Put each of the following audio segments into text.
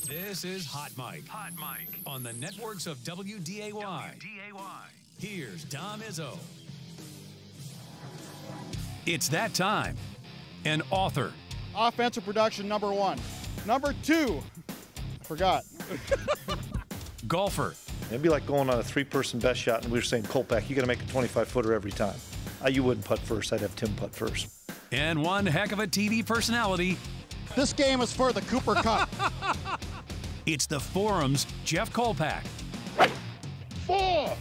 This is Hot Mike. Hot Mike. On the networks of WDAY. Here's Dom Izzo. It's that time. An author. Offensive production, number 1. Number 2. I forgot. Golfer. It'd be like going on a 3-person best shot, and we were saying, Kolpack, you got to make a 25-footer every time. You wouldn't putt first. I'd have Tim putt first. And one heck of a TV personality. This game is for the Cooper Cup. It's the Forum's Jeff Kolpack. 4!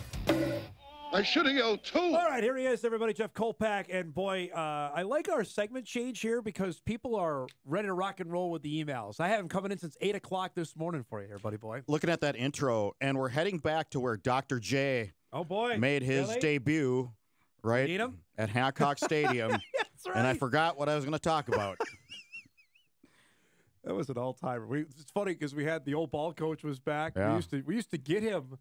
I should have yelled 2. All right, here he is, everybody, Jeff Kolpack. And, boy, I like our segment change here because people are ready to rock and roll with the emails. I have them coming in since 8 o'clock this morning for you here, buddy boy. Looking at that intro, and we're heading back to where Dr. J made his debut, right, Need him? at Hancock Stadium. That's right. And I forgot what I was going to talk about. That was an all-timer. It's funny because we had the old ball coach was back. Yeah. We used to get him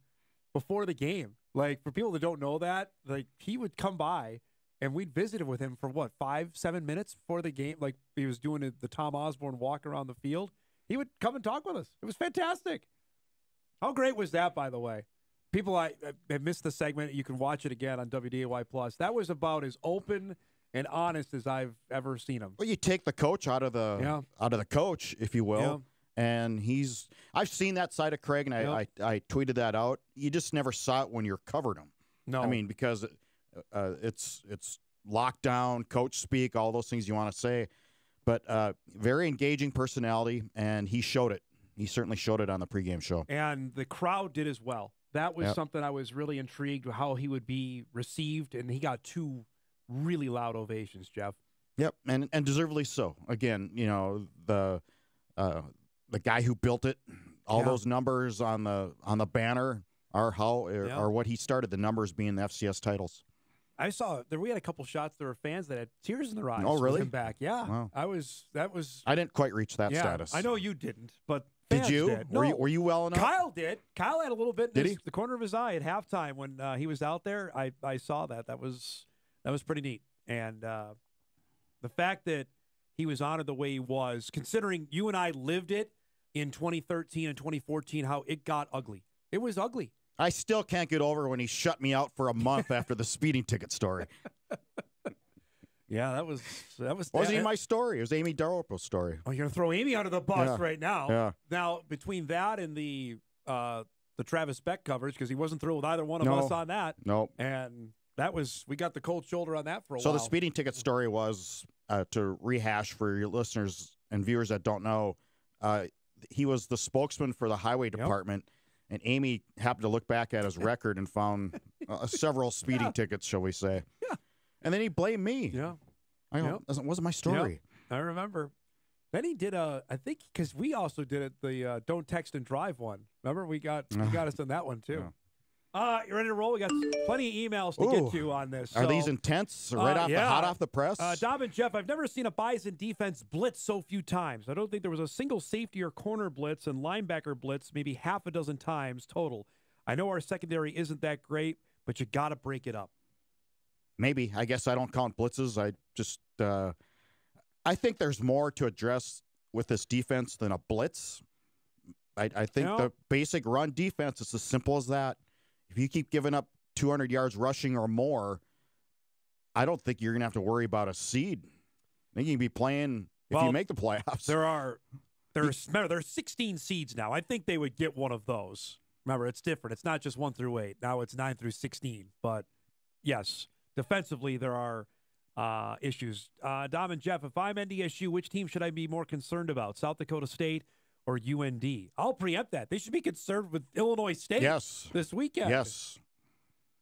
before the game. Like, for people that don't know that, like, he would come by, and we'd visit with him for, 5-7 minutes before the game? Like, he was doing the Tom Osborne walk around the field. He would come and talk with us. It was fantastic. How great was that, by the way? People, I missed the segment. You can watch it again on WDAY+. That was about as open and honest as I've ever seen him. Well, you take the coach out of the coach, if you will. Yeah. And I've seen that side of Craig, and I tweeted that out. You just never saw it when you're covered him. No. I mean, because it's lockdown, coach speak, all those things you want to say. But very engaging personality, and he showed it. He certainly showed it on the pregame show. And the crowd did as well. That was something I was really intrigued with how he would be received, and he got 2 really loud ovations, Jeff. Yep, and deservedly so. Again, you know, the guy who built it, all those numbers on the banner are what he started. The numbers being the FCS titles. I saw there. We had a couple shots. There were fans that had tears in their eyes. Oh, really? With him back, yeah. Wow. I didn't quite reach that status. I know you didn't, but did fans you? did. No. Were you well enough? Kyle did. Kyle had a little bit. Did he? The corner of his eye at halftime when he was out there. I saw that. That was pretty neat. And the fact that he was honored the way he was, considering you and I lived it in 2013 and 2014, how it got ugly. It was ugly. I still can't get over when he shut me out for a month after the speeding ticket story. Yeah, that was. Wasn't even my story. It was Amy Daropo's story. Oh, you're gonna throw Amy under the bus right now. Yeah. Now between that and the Travis Beck coverage, because he wasn't thrilled with either one of us on that. No. And that was, we got the cold shoulder on that for a while. So the speeding ticket story was, to rehash for your listeners and viewers that don't know, he was the spokesman for the highway department, and Amy happened to look back at his record and found several speeding tickets, shall we say. Yeah. And then he blamed me. Yeah. That wasn't my story. I remember. Then he did I think, because we also did it, the Don't Text and Drive one. Remember, we got us on that one, too. Yeah. You ready to roll? We got plenty of emails to get to on this. Are these intense? Right hot off the press? Dom and Jeff, I've never seen a Bison defense blitz so few times. I don't think there was a single safety or corner blitz and linebacker blitz maybe half a dozen times total. I know our secondary isn't that great, but you got to break it up. Maybe. I guess I don't count blitzes. I just I think there's more to address with this defense than a blitz. I think the basic run defense is as simple as that. If you keep giving up 200 yards rushing or more, I don't think you're going to have to worry about a seed. I think you can be playing if you make the playoffs. There's 16 seeds now. I think they would get one of those. Remember, it's different. It's not just 1 through 8. Now it's 9 through 16. But, yes, defensively there are issues. Dom and Jeff, if I'm NDSU, which team should I be more concerned about, South Dakota State or UND? I'll preempt that. They should be concerned with Illinois State this weekend. Yes.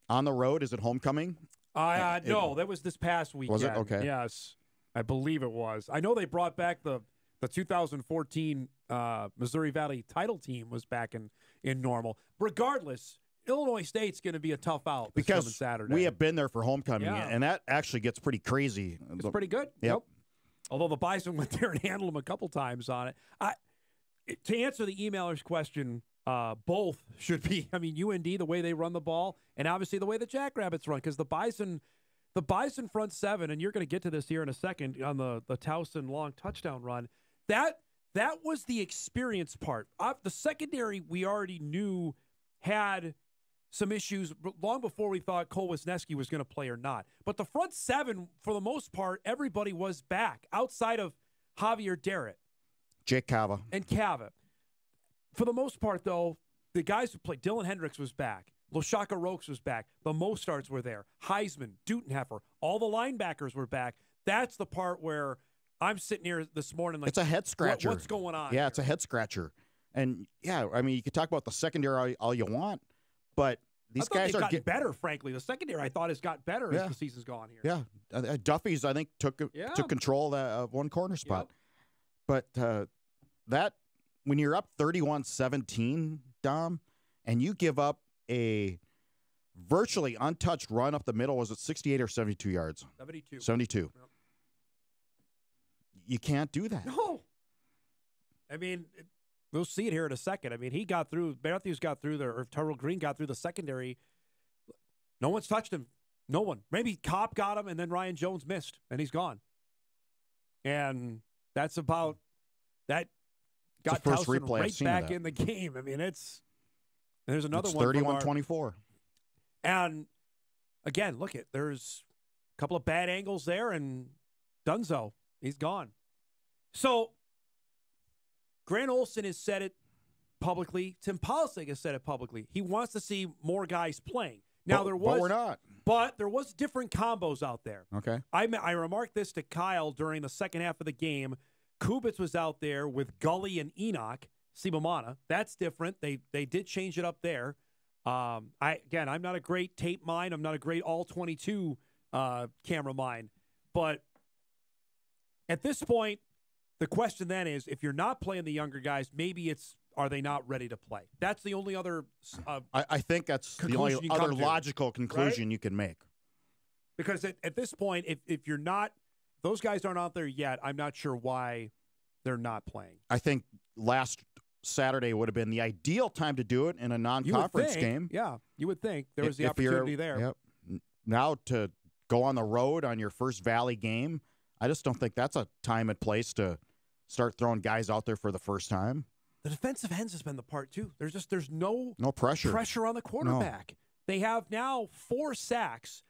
On the road, is it homecoming? No, that was this past weekend. Was it? Okay. Yes, I believe it was. I know they brought back the 2014 Missouri Valley title team was back in normal. Regardless, Illinois State's going to be a tough out this coming Saturday. We have been there for homecoming, and that actually gets pretty crazy. It's pretty good. Yep. Although the Bison went there and handled them a couple times on it. To answer the emailer's question, both should be. I mean, UND, the way they run the ball, and obviously the way the Jackrabbits run, because the Bison front seven, and you're going to get to this here in a second on the Towson long touchdown run. That that was the experience part. The secondary we already knew had some issues long before we thought Cole Wisniewski was going to play or not. But the front seven, for the most part, everybody was back outside of Javier Derrett. Jake Cava. And Cava. For the most part, though, the guys who played, Dylan Hendricks was back. Loshaka Rokes was back. The Mostards were there. Heisman, Dutenheffer, all the linebackers were back. That's the part where I'm sitting here this morning like, it's a head scratcher. What's going on? Yeah, here? it's a head scratcher. And, yeah, I mean, you could talk about the secondary all you want, but these guys are getting better, frankly. The secondary, I thought, has got better as the season's gone here. Yeah. Duffy's, I think, took control of one corner spot. But that, when you're up 31-17, Dom, and you give up a virtually untouched run up the middle, was it 68 or 72 yards? 72. 72. Yep. You can't do that. No. I mean, we'll see it here in a second. I mean, he got through, Matthews got through there, or Terrell Green got through the secondary. No one's touched him. No one. Maybe Kopp got him, and then Ryan Jones missed, and he's gone. And that's about that. Got Towson right back in the game. I mean, there's another one. 31-24. And again, look there's a couple of bad angles there, and Dunzo, he's gone. So Grant Olson has said it publicly. Tim Polisek has said it publicly. He wants to see more guys playing. Now but we're not. But there was different combos out there. Okay. I remarked this to Kyle during the second half of the game. Kubitz was out there with Gully and Enoch Sibomana. That's different. They did change it up there. I'm not a great tape mind. I'm not a great all-22 camera mind. But at this point, the question then is, if you're not playing the younger guys, maybe are they not ready to play? That's the only other I think that's the only other logical conclusion you can make. Because at this point, if you're not, those guys aren't out there yet, I'm not sure why they're not playing. I think last Saturday would have been the ideal time to do it in a non-conference game. Yeah, you would think there was the opportunity there. Yep. Now to go on the road on your first Valley game, I just don't think that's a time and place to start throwing guys out there for the first time. The defensive ends has been the part too. There's no pressure on the quarterback. No. They have now 4 sacks.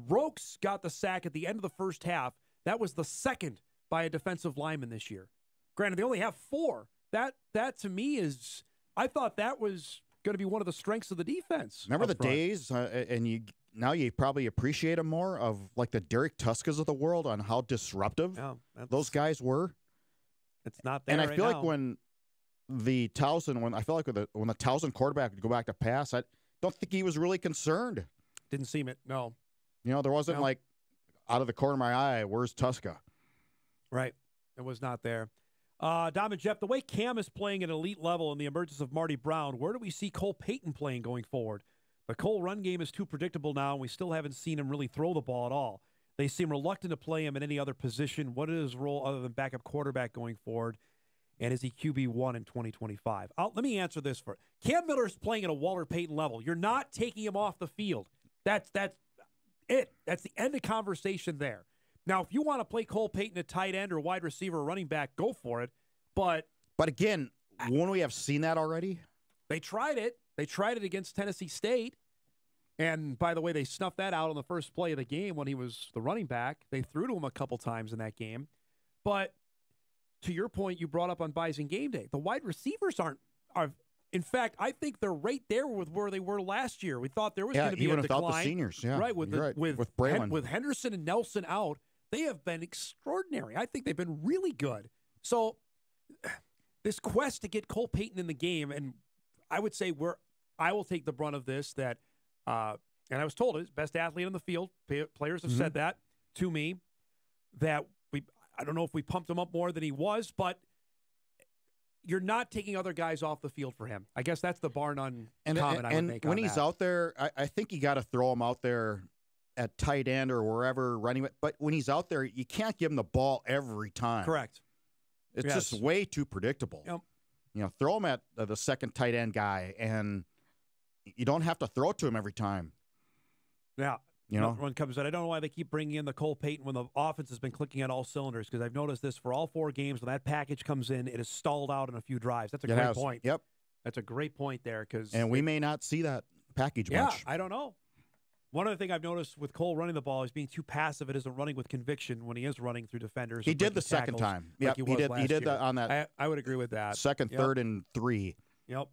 Rokes got the sack at the end of the first half. That was the second by a defensive lineman this year. Granted, they only have 4. That to me is, I thought that was going to be one of the strengths of the defense. Remember the days, and now you probably appreciate them more, of like the Derek Tuskas of the world on how disruptive those guys were. It's not there. And I feel like when the Towson quarterback would go back to pass, I don't think he was really concerned. Didn't seem it. No. There wasn't like out of the corner of my eye, where's Tuska? Right. It was not there. Dom and Jeff, the way Cam is playing at elite level in the emergence of Marty Brown, where do we see Cole Payton playing going forward? The Cole run game is too predictable now, and we still haven't seen him really throw the ball at all. They seem reluctant to play him in any other position. What is his role other than backup quarterback going forward? And is he QB1 in 2025? Let me answer this first. Cam Miller's playing at a Walter Payton level. You're not taking him off the field. That's it. That's the end of conversation there. Now, if you want to play Cole Payton at tight end or wide receiver or running back, go for it. But again, wouldn't we have seen that already? They tried it. They tried it against Tennessee State. And, by the way, they snuffed that out on the first play of the game when he was the running back. They threw to him a couple times in that game. But to your point, you brought up on Bison Game Day, the wide receivers are. In fact, I think they're right there with where they were last year. We thought there was going to be a decline. Even without the seniors, right, with Braylon. With Henderson and Nelson out, they have been extraordinary. I think they've been really good. So this quest to get Cole Payton in the game, and I would say I will take the brunt of this, that and I was told it's best athlete on the field. Players have said that to me, that I don't know if we pumped him up more than he was, but you're not taking other guys off the field for him. I guess that's the bar none comment I would make on that. When he's out there, I think you got to throw him out there at tight end or wherever running. But when he's out there, you can't give him the ball every time. Correct. It's just way too predictable. Yep. Throw him at the second tight end guy, and you don't have to throw it to him every time. Yeah. You know, one comes out. I don't know why they keep bringing in the Cole Payton when the offense has been clicking on all cylinders, because I've noticed this for all 4 games. When that package comes in, it is stalled out in a few drives. That's a great point. Yep. That's a great point there. And we may not see that package much. I don't know. One other thing I've noticed with Cole running the ball is being too passive. It isn't running with conviction when he is running through defenders. He did the second time. Like He did that on that. I would agree with that. Second, third, and 3. Yep.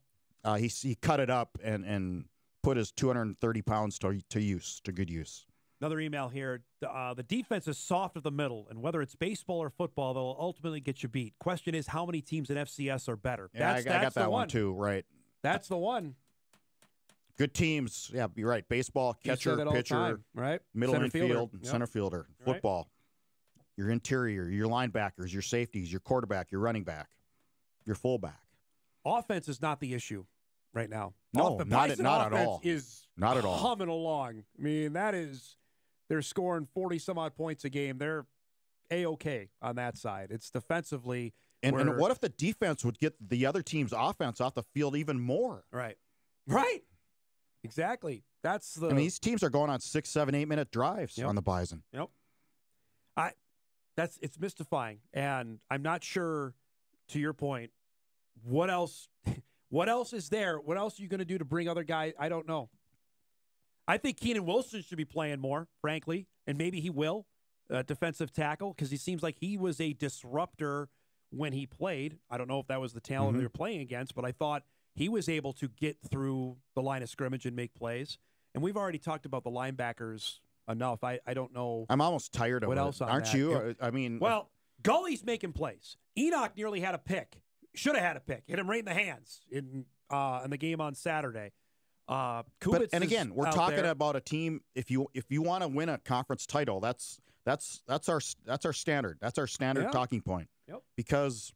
He cut it up and put his 230 pounds to good use. Another email here. The defense is soft at the middle, and whether it's baseball or football, they'll ultimately get you beat. Question is, how many teams in FCS are better? Yeah, I got that one too, right. That's the one. Good teams. Yeah, you're right. Baseball, catcher, pitcher, right? Middle Center infield, fielder. center fielder. Right. Football, your interior, your linebackers, your safeties, your quarterback, your running back, your fullback. Offense is not the issue right now. No, the not Bison at offense all. Is not at all. Humming along. I mean, they're scoring 40 some odd points a game. They're A-okay on that side. It's defensively. And what if the defense would get the other team's offense off the field even more? Right. Exactly. That's the. I mean, these teams are going on 6, 7, 8 minute drives on the Bison. Yep. It's mystifying, and I'm not sure. To your point, what else? What else is there? What else are you going to do to bring other guys? I don't know. I think Keenan Wilson should be playing more, frankly, and maybe he will, defensive tackle, because he seems like he was a disruptor when he played. I don't know if that was the talent they were playing against, but I thought he was able to get through the line of scrimmage and make plays. And we've already talked about the linebackers enough. I don't know. I'm almost tired of what it. else on Aren't that? you? Yeah. I mean, well, Gully's making plays. Enoch nearly had a pick. Should have had a pick. Hit him right in the hands in the game on Saturday. And again, we're talking about a team. If you want to win a conference title, that's our standard. That's our standard talking point. Yep. Because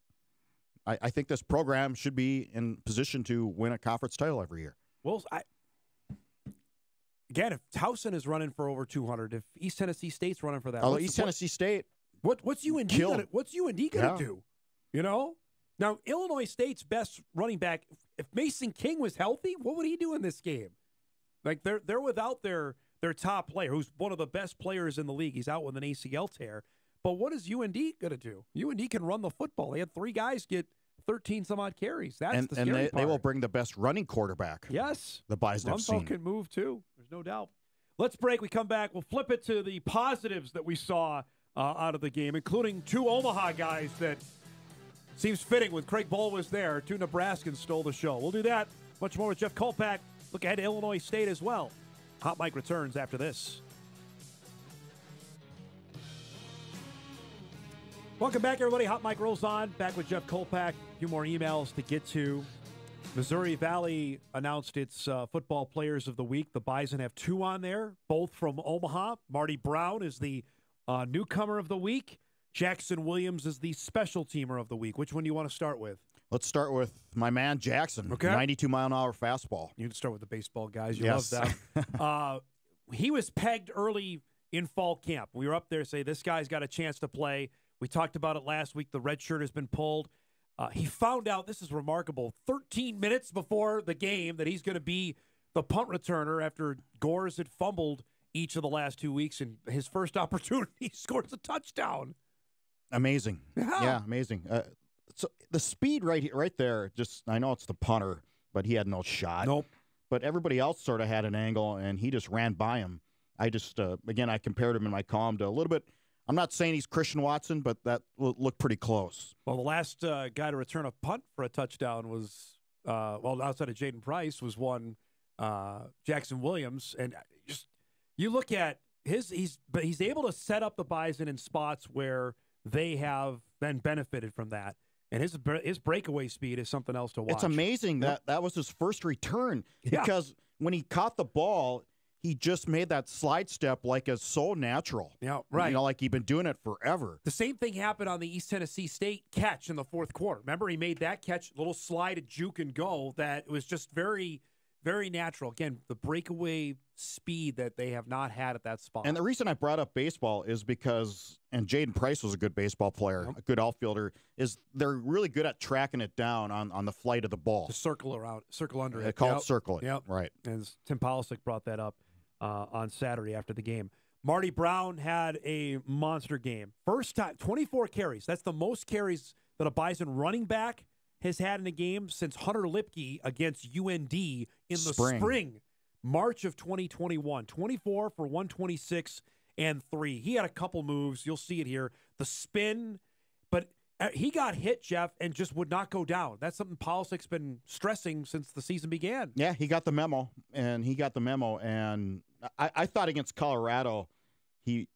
I think this program should be in position to win a conference title every year. Well, again, if Towson is running for over 200, if East Tennessee State's running for that, Tennessee State, what's UND gonna do? You know. Now, Illinois State's best running back, if Mason King was healthy, what would he do in this game? Like, they're without their top player, who's one of the best players in the league. He's out with an ACL tear. But what is UND going to do? UND can run the football. They had 3 guys get 13-some-odd carries. That's the scary part. They will bring the best running quarterback. Yes. The Bison have seen. Can move, too. There's no doubt. Let's break. We come back. We'll flip it to the positives that we saw out of the game, including 2 Omaha guys that seems fitting with Craig Bull was there. 2 Nebraskans stole the show. We'll do that. Much more with Jeff Kolpack. Look ahead to Illinois State as well. Hot Mike returns after this. Welcome back, everybody. Hot Mike rolls on. Back with Jeff Kolpack. A few more emails to get to. Missouri Valley announced its football players of the week. The Bison have 2 on there, both from Omaha. Marty Brown is the newcomer of the week. Jackson Williams is the special teamer of the week. Which one do you want to start with? Let's start with my man Jackson. Okay. 92-mile-an-hour fastball. You can start with the baseball guys. You yes. love that. He was pegged early in fall camp. We were up there say this guy's got a chance to play. We talked about it last week. The red shirt has been pulled. He found out, this is remarkable, 13 minutes before the game that he's going to be the punt returner after Gores had fumbled each of the last 2 weeks. And his first opportunity, he scores a touchdown. Amazing. Yeah, amazing. So the speed right there, just I know it's the punter, but he had no shot. Nope. But everybody else sort of had an angle, and he just ran by him. I just, again, I compared him in my column to a little bit. I'm not saying he's Christian Watson, but that looked pretty close. Well, the last guy to return a punt for a touchdown was, outside of Jaden Price, was one Jackson Williams. And just you look at he's able to set up the Bison in spots where they have then benefited from that. And his breakaway speed is something else to watch. It's amazing that was his first return because when he caught the ball, he just made that slide step like it's so natural. Yeah, right. You know, like he'd been doing it forever. The same thing happened on the East Tennessee State catch in the fourth quarter. Remember, he made that catch, little slide, a juke and go, that was just very, very natural. Again, the breakaway speed that they have not had at that spot. And the reason I brought up baseball is because, and Jaden Price was a good baseball player, a good outfielder, is they're really good at tracking it down on the flight of the ball. To circle under it. They call it circle it. Yep. Right. And Tim Polisic brought that up. on Saturday after the game. Marty Brown had a monster game. First time, 24 carries. That's the most carries that a Bison running back has had in a game since Hunter Lipke against UND in the spring, March of 2021. 24 for 126 and 3. He had a couple moves. You'll see it here. The spin, but he got hit, Jeff, and just would not go down. That's something Polisick's been stressing since the season began. Yeah, he got the memo, and I thought against Colorado he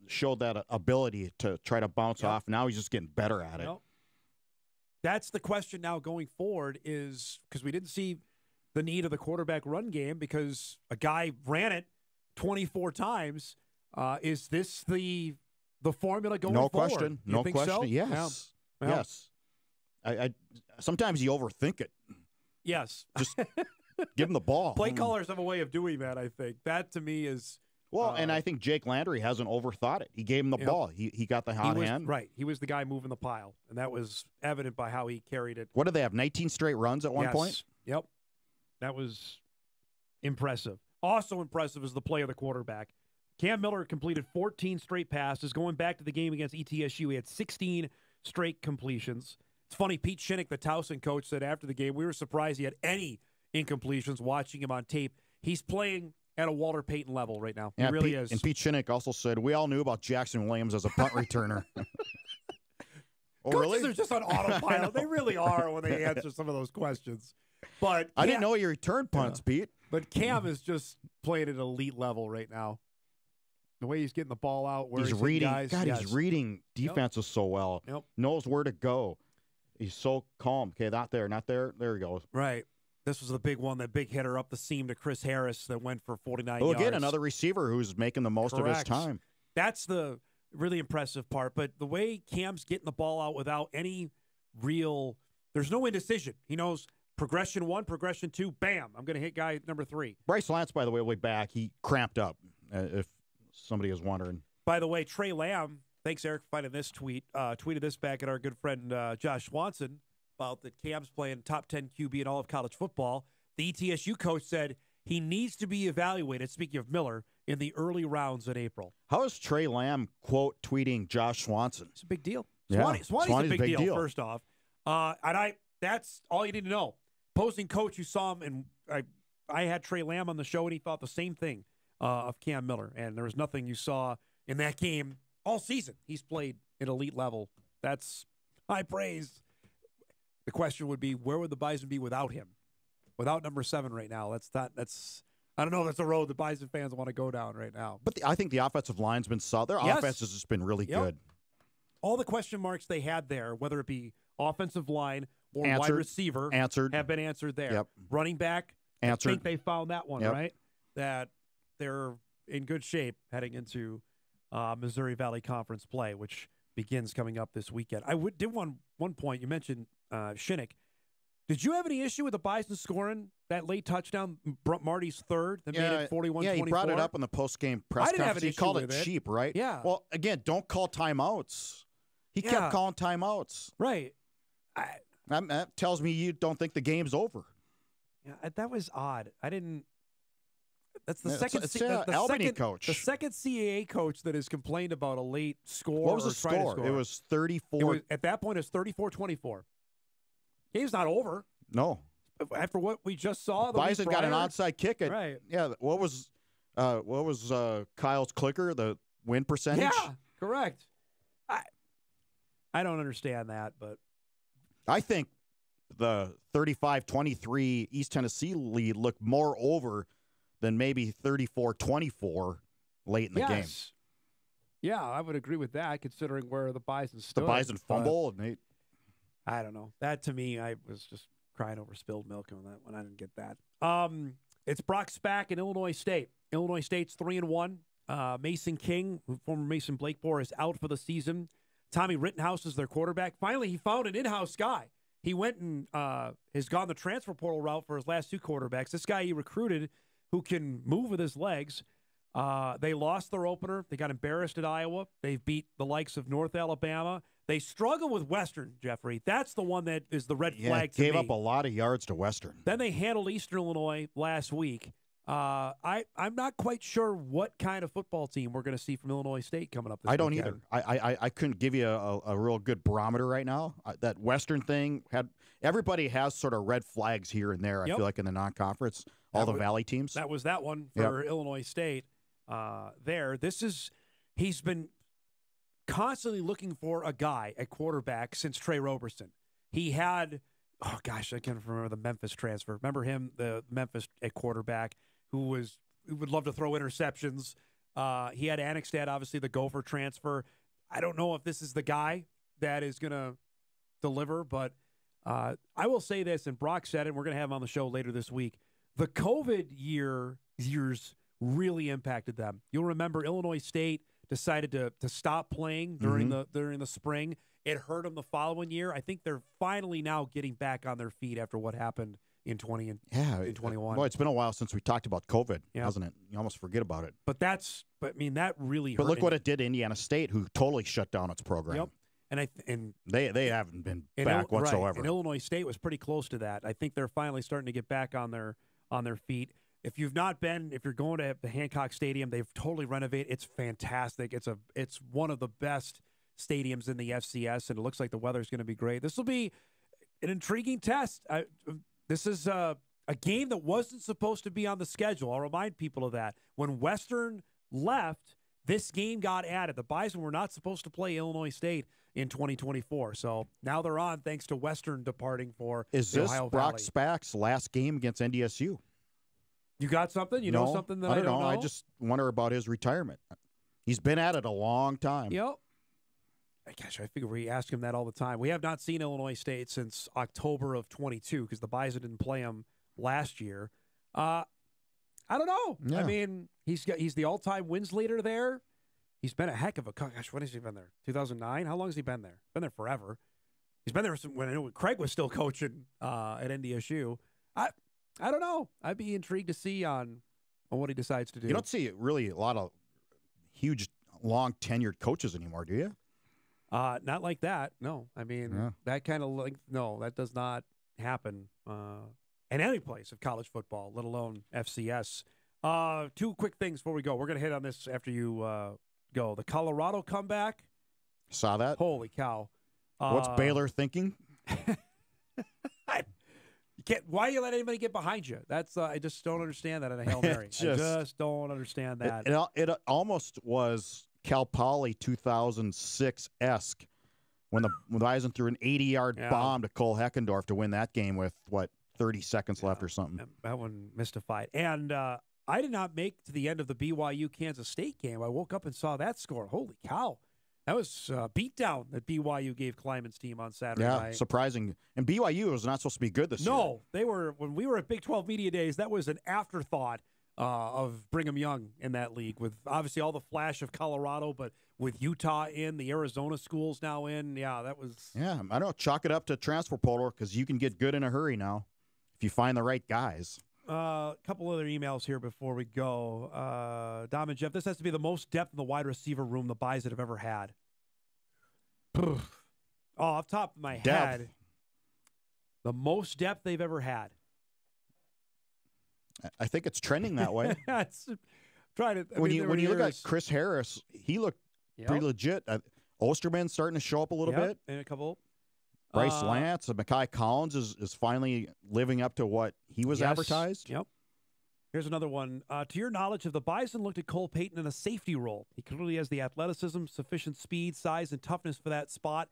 showed that ability to try to bounce off. Now he's just getting better at it. That's the question now going forward, is because we didn't see the need of the quarterback run game because a guy ran it 24 times. Is this the formula going forward? Question. No question. So? Yes. Yeah. Yes. I sometimes you overthink it. Yes. Just give him the ball. Play callers have a way of doing that, I think. That, to me, is... Well, and I think Jake Landry hasn't overthought it. He gave him the ball. He got the hot hand. Right. He was the guy moving the pile, and that was evident by how he carried it. What did they have, 19 straight runs at one point? Yep. That was impressive. Also impressive is the play of the quarterback. Cam Miller completed 14 straight passes. Going back to the game against ETSU, he had 16 straight completions. It's funny, Pete Shinnick, the Towson coach, said after the game, we were surprised he had any incompletions watching him on tape. He's playing at a Walter Payton level right now. He really is. And Pete Shinnick also said, we all knew about Jackson Williams as a punt returner. Oh, really? They're just on autopilot. They really are when they answer some of those questions. But I didn't know you returned punts, Pete. But Cam is just playing at an elite level right now. The way he's getting the ball out, where he's reading guys. God, he's reading defenses so well. Yep. Knows where to go. He's so calm. Okay, not there, not there. There he goes. Right. This was the big one, that big hitter up the seam to Chris Harris that went for 49 yards. yards. Again, another receiver who's making the most of his time. That's the really impressive part. But the way Cam's getting the ball out without any real – there's no indecision. He knows progression 1, progression 2, bam, I'm going to hit guy number 3. Bryce Lance, by the way back, he cramped up, if somebody is wondering. By the way, Trey Lamb, thanks, Eric, for finding this tweet, tweeted this back at our good friend Josh Swanson about that Cam's playing top 10 QB in all of college football. The ETSU coach said he needs to be evaluated, speaking of Miller, in the early rounds in April. How is Trey Lamb, quote, tweeting Josh Swanson? It's a big deal. Yeah. Swanee's a big deal, first off. That's all you need to know. Opposing coach who saw him, and I had Trey Lamb on the show, and he thought the same thing of Cam Miller. And there was nothing you saw in that game all season. He's played at elite level. That's high praise. The question would be, where would the Bison be without him? Without number 7 right now. I don't know if that's a road the Bison fans want to go down right now. But I think the offensive line's been solid. Their offense has just been really good. All the question marks they had there, whether it be offensive line or wide receiver, have been answered there. Yep. Running back, answered. I think they found that one, right? That they're in good shape heading into Missouri Valley Conference play, which begins coming up this weekend. I did one point. You mentioned Shinnick. Did you have any issue with the Bison scoring that late touchdown, Marty's third, that made it 41-24? Yeah, he brought it up in the post-game press conference. I didn't have an issue He called with it cheap, right? Yeah. Well, again, don't call timeouts. He kept calling timeouts. Right. That tells me you don't think the game's over. Yeah, that was odd. I didn't. That's the Albany coach. The second CAA coach that has complained about a late score. What was the score? It was 34. At that point, it's 34-24. Game's not over. No. After what we just saw, Bison got an onside kick. Right. Yeah. What was Kyle's clicker? The win percentage? Yeah, correct. I don't understand that, but I think the 35-23 East Tennessee lead looked more over than maybe 34-24 late in the game. Yeah, I would agree with that, considering where the Bison stood. The Bison fumble. I don't know. That, to me, I was just crying over spilled milk on that one. I didn't get that. It's Brock Spack in Illinois State. Illinois State's 3-1. Mason King, former Mason Blakemore, is out for the season. Tommy Rittenhouse is their quarterback. Finally, he found an in-house guy. He went and has gone the transfer portal route for his last 2 quarterbacks. This guy he recruited who can move with his legs. They lost their opener. They got embarrassed at Iowa. They've beat the likes of North Alabama. They struggle with Western, Jeffrey. That's the one that is the red flag to me. Gave up a lot of yards to Western. Then they handled Eastern Illinois last week. I'm not quite sure what kind of football team we're going to see from Illinois State coming up this I don't weekend. either. I couldn't give you a real good barometer right now. That Western thing everybody has sort of red flags here and there. I feel like in the non-conference, all the Valley teams. That was that one for Illinois State. He's been constantly looking for a guy at quarterback since Trey Roberson. He had, I can't remember the Memphis transfer. Remember him, the Memphis at quarterback, who would love to throw interceptions. He had Annexstad, obviously the Gopher transfer. I don't know if this is the guy that is going to deliver, but I will say this, and Brock said it, and we're going to have him on the show later this week. The COVID years really impacted them. You'll remember Illinois State decided to stop playing during the spring. It hurt them the following year. I think they're finally now getting back on their feet after what happened in 20 and in 21. Well, it's been a while since we talked about COVID, hasn't it? You almost forget about it. But that really hurt. But look what it did to Indiana State, who totally shut down its program. Yep. And they haven't been back whatsoever. Right. And Illinois State was pretty close to that. I think they're finally starting to get back on their feet. If you're going to the Hancock Stadium, they've totally renovated. It's fantastic. It's one of the best stadiums in the FCS, and it looks like the weather's going to be great. This will be an intriguing test. This is a game that wasn't supposed to be on the schedule. I'll remind people of that. When Western left, this game got added. The Bison were not supposed to play Illinois State in 2024. So now they're on thanks to Western departing for Is the this Ohio Brock Valley. Spack's last game against NDSU? You got something? You know something that I don't know? I just wonder about his retirement. He's been at it a long time. Yep. Gosh, I figure we ask him that all the time. We have not seen Illinois State since October of 22 because the Bison didn't play him last year. I don't know. Yeah. I mean, he's the all-time wins leader there. He's been a heck of a gosh. When has he been there? 2009. How long has he been there? Been there forever. He's been there when Craig was still coaching at NDSU. I don't know. I'd be intrigued to see on what he decides to do. You don't see really a lot of huge, long tenured coaches anymore, do you? Not like that. No. I mean, that kind of length. No, that does not happen in any place of college football, let alone FCS. Two quick things before we go. We're going to hit on this after you go. The Colorado comeback. Saw that? Holy cow. What's Baylor thinking? Why you let anybody get behind you? That's I just don't understand that in a Hail Mary. I just don't understand that. It almost was Cal Poly 2006-esque when the Bison threw an 80-yard bomb to Cole Heckendorf to win that game with, 30 seconds left or something. That one mystified. And I did not make to the end of the BYU-Kansas State game. I woke up and saw that score. Holy cow. That was a beatdown that BYU gave Kleiman's team on Saturday night. Surprising. And BYU was not supposed to be good this year. No, they were. When we were at Big 12 Media Days, that was an afterthought of Brigham Young in that league, with obviously all the flash of Colorado, but with Utah in, the Arizona schools now in. Yeah, that was. Yeah, I don't know. Chalk it up to transfer portal because you can get good in a hurry now if you find the right guys. A couple other emails here before we go. Dom and Jeff, this has to be the most depth in the wide receiver room the Bison have ever had. Off top of my head, the most depth they've ever had. I think it's trending that way. When you look at Chris Harris, he looked pretty legit. Osterman's starting to show up a little bit. And a couple. Bryce Lance and Mekhi Collins is finally living up to what he was advertised. Yep. Here's another one. To your knowledge, have the Bison looked at Cole Payton in a safety role? He clearly has the athleticism, sufficient speed, size, and toughness for that spot,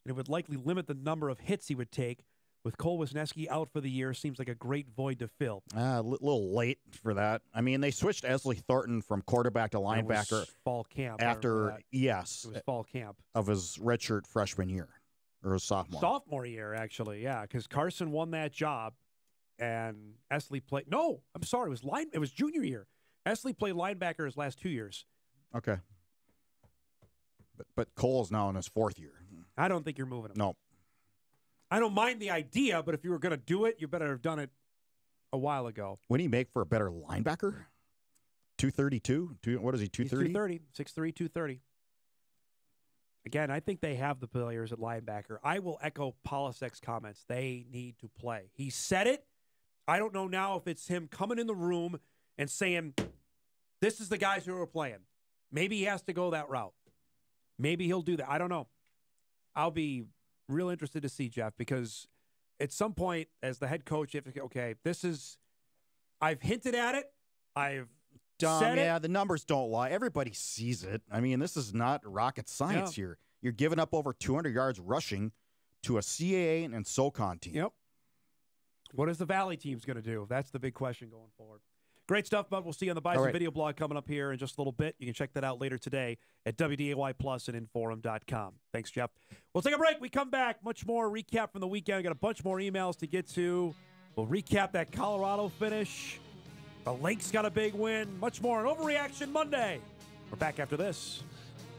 and it would likely limit the number of hits he would take. With Cole Wisniewski out for the year, seems like a great void to fill. A little late for that. I mean, they switched Esley Thornton from quarterback to linebacker. It was fall camp. After, yes. It was fall camp. Of his redshirt freshman year. Or his sophomore. Sophomore year, actually, yeah, because Carson won that job, and Esley played. No, I'm sorry, it was junior year. Esley played linebacker his last 2 years. Okay, but Cole's now in his fourth year. I don't think you're moving him. No, I don't mind the idea, but if you were going to do it, you better have done it a while ago. What do you make for a better linebacker? 232. What is he? 230. 230. 6'3", 230. Again, I think they have the players at linebacker. I will echo Polisek's comments. They need to play. He said it. I don't know now if it's him coming in the room and saying, this is the guys who are playing. Maybe he has to go that route. Maybe he'll do that. I don't know. I'll be real interested to see, Jeff, because at some point as the head coach, you have to go, okay, I've hinted at it. I've said it. The numbers don't lie. Everybody sees it. I mean, this is not rocket science here. You're giving up over 200 yards rushing to a CAA and SoCon team. Yep. What is the Valley team's going to do? That's the big question going forward. Great stuff, bud. We'll see you on the Bison video blog coming up here in just a little bit. You can check that out later today at WDAY Plus and Inforum.com. Thanks, Jeff. We'll take a break. We come back. Much more recap from the weekend. I got a bunch more emails to get to. We'll recap that Colorado finish. The Lakes got a big win. Much more on Overreaction Monday. We're back after this.